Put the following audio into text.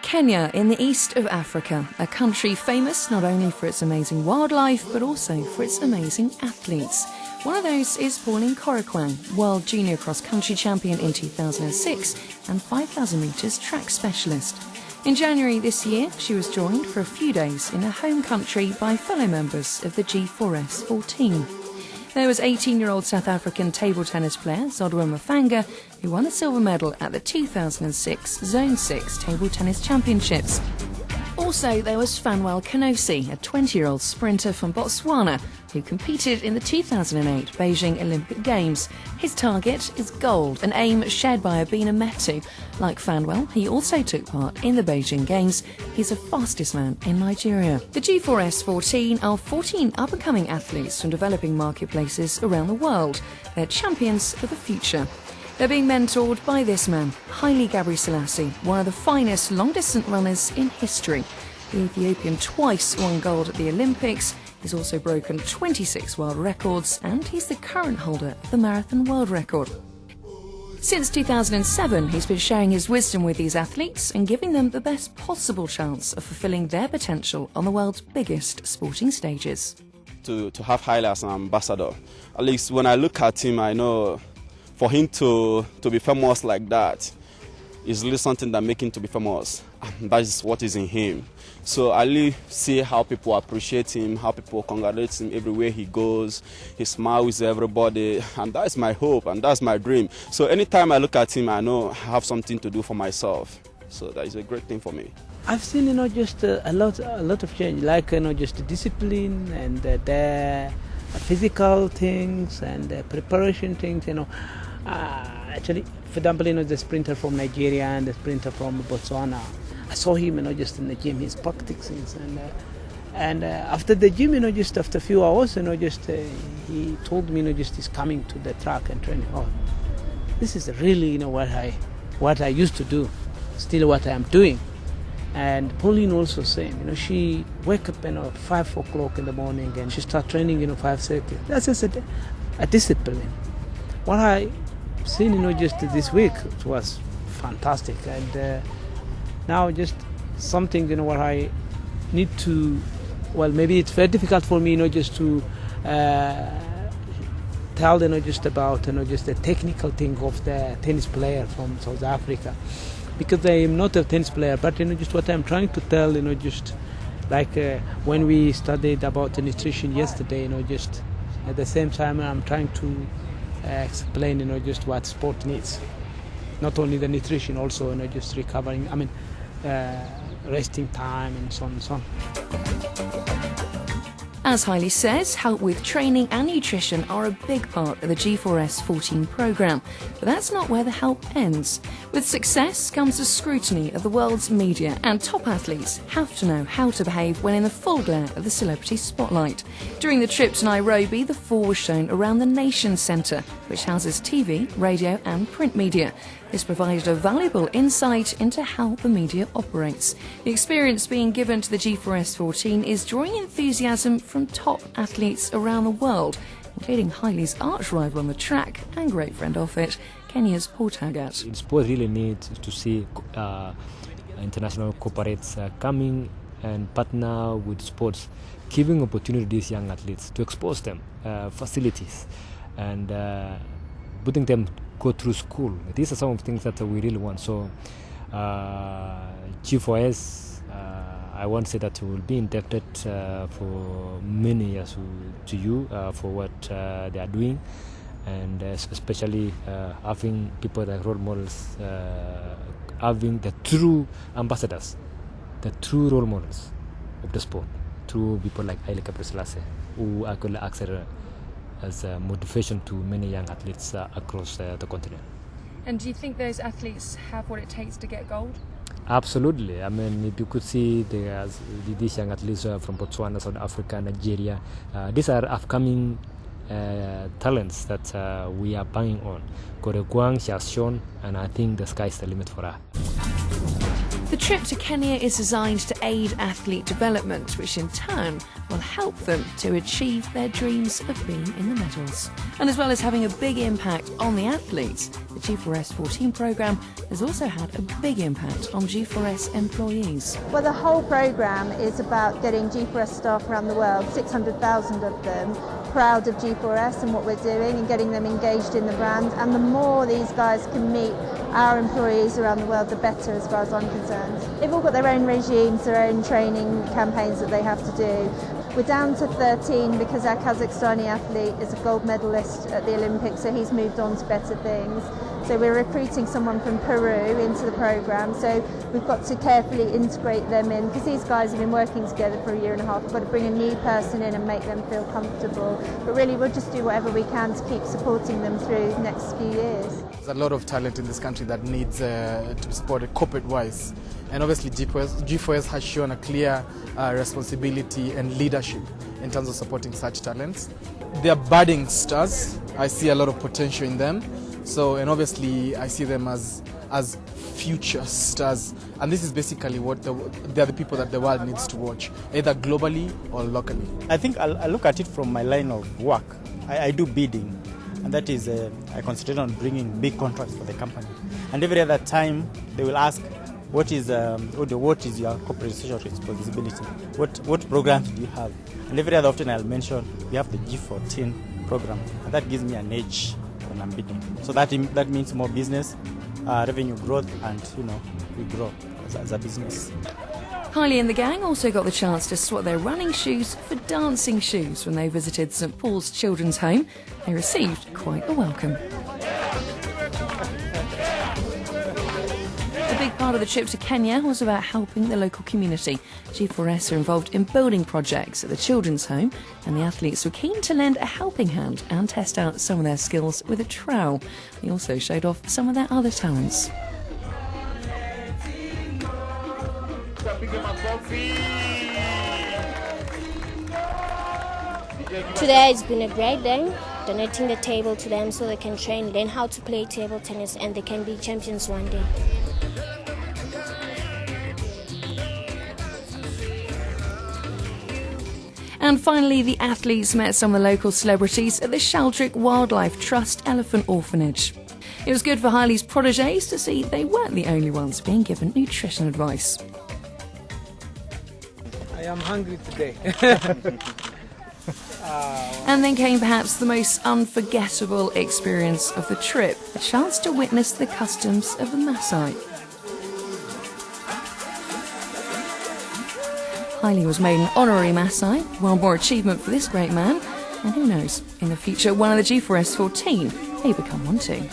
Kenya in the east of Africa, a country famous not only for its amazing wildlife but also for its amazing athletes. One of those is Pauline Korakwang, World Junior Cross-Country Champion in 2006 and 5,000 metres track specialist. In January this year, she was joined for a few days in her home country by fellow members of the G4S 4teen. There was 18-year-old South African table tennis player Zodwa Mafanga, who won a silver medal at the 2006 Zone 6 Table Tennis Championships. Also, there was Fanwell Kanosi, a 20-year-old sprinter from Botswana, who competed in the 2008 Beijing Olympic Games. His target is gold, an aim shared by Obina Metu. Like Fanwell, he also took part in the Beijing Games. He's the fastest man in Nigeria. The G4S 4teen are 14 up-and-coming athletes from developing marketplaces around the world. They're champions for the future. They're being mentored by this man, Haile Gebrselassie, one of the finest long-distance runners in history. The Ethiopian twice won gold at the Olympics. He's also broken 26 world records, and he's the current holder of the marathon world record. Since 2007, he's been sharing his wisdom with these athletes and giving them the best possible chance of fulfilling their potential on the world's biggest sporting stages. To have Haile as an ambassador, at least when I look at him, I know for him to be famous like that is really something that makes him to be famous. That is what is in him. So I really see how people appreciate him, how people congratulate him everywhere he goes. He smiles with everybody, and that's my hope and that's my dream. So anytime I look at him, I know I have something to do for myself. So that is a great thing for me. I've seen, just a lot of change, like, just discipline and the physical things and the preparation things, Actually, for example, the sprinter from Nigeria and the sprinter from Botswana, I saw him, just in the gym, his practicing, and after the gym, just after a few hours, he told me, he's coming to the track and training. Oh, this is really, what I used to do, still what I am doing. And Pauline also same, she wake up, 5 o'clock in the morning and she start training, 5:30. That's just a discipline. What I seen, just this week, it was fantastic. And now just something, what I need to, well, maybe it's very difficult for me, just to tell, just about, just the technical thing of the tennis player from South Africa. Because I am not a tennis player, but, just what I'm trying to tell, just like when we studied about the nutrition yesterday, just at the same time I'm trying to explain, just what sport needs. Not only the nutrition, also, just recovering, resting time and so on and so on. As Haile says, help with training and nutrition are a big part of the G4S 4teen programme. But that's not where the help ends. With success comes the scrutiny of the world's media, and top athletes have to know how to behave when in the full glare of the celebrity spotlight. During the trip to Nairobi, the 4 was shown around the Nation Centre, which houses TV, radio and print media. This provided a valuable insight into how the media operates. The experience being given to the G4S 4teen is drawing enthusiasm from top athletes around the world, including Haile's arch rival on the track and great friend of it, Kenya's Paul Tagat. Sport really needs to see international corporates coming and partner with sports, giving opportunity to these young athletes to expose them, facilities, and putting them go through school. These are some of the things that we really want. So G4S, I want to say that we will be indebted for many years to you for what they are doing, and especially having people like role models, having the true ambassadors, the true role models of the sport, through people like Haile Gebrselassie, who actually acts as a motivation to many young athletes across the continent. And do you think those athletes have what it takes to get gold? Absolutely. If you could see these young athletes from Botswana, South Africa, Nigeria, these are upcoming talents that we are banging on. Korakwang, she has shown, and I think the sky is the limit for her. The trip to Kenya is designed to aid athlete development, which in turn will help them to achieve their dreams of being in the medals. And as well as having a big impact on the athletes, the G4S 4teen programme has also had a big impact on G4S employees. Well, the whole programme is about getting G4S staff around the world, 600,000 of them, proud of G4S and what we're doing and getting them engaged in the brand. And the more these guys can meet our employees around the world, the better as far as I'm concerned. They've all got their own regimes, their own training campaigns that they have to do. We're down to 13 because our Kazakhstani athlete is a gold medalist at the Olympics, so he's moved on to better things. So we're recruiting someone from Peru into the programme, so we've got to carefully integrate them in because these guys have been working together for a year and a half. We've got to bring a new person in and make them feel comfortable. But really we'll just do whatever we can to keep supporting them through the next few years. There's a lot of talent in this country that needs to be supported corporate-wise. And obviously G4S has shown a clear responsibility and leadership in terms of supporting such talents. They're budding stars. I see a lot of potential in them. So, and obviously I see them as future stars. And this is basically what they're the people that the world needs to watch, either globally or locally. I think I look at it from my line of work. I do bidding, and that is I concentrate on bringing big contracts for the company. And every other time they will ask, what is your corporate social responsibility? What programs do you have? And every other often I'll mention we have the G4 program, and that gives me an edge when I'm bidding. So that means more business, revenue growth, and we grow as a business. Haile and the gang also got the chance to swap their running shoes for dancing shoes when they visited St Paul's Children's Home. They received quite a welcome. A big part of the trip to Kenya was about helping the local community. G4S are involved in building projects at the children's home, and the athletes were keen to lend a helping hand and test out some of their skills with a trowel. They also showed off some of their other talents. Today has been a great day, donating the table to them so they can train, learn how to play table tennis, and they can be champions one day. And finally, the athletes met some of the local celebrities at the Sheldrick Wildlife Trust Elephant Orphanage. It was good for Haile's protégés to see they weren't the only ones being given nutrition advice. I am hungry today. And then came perhaps the most unforgettable experience of the trip, a chance to witness the customs of the Maasai. Haile was made an honorary Maasai, one more achievement for this great man, and who knows, in the future one of the G4S 4teen may become one too.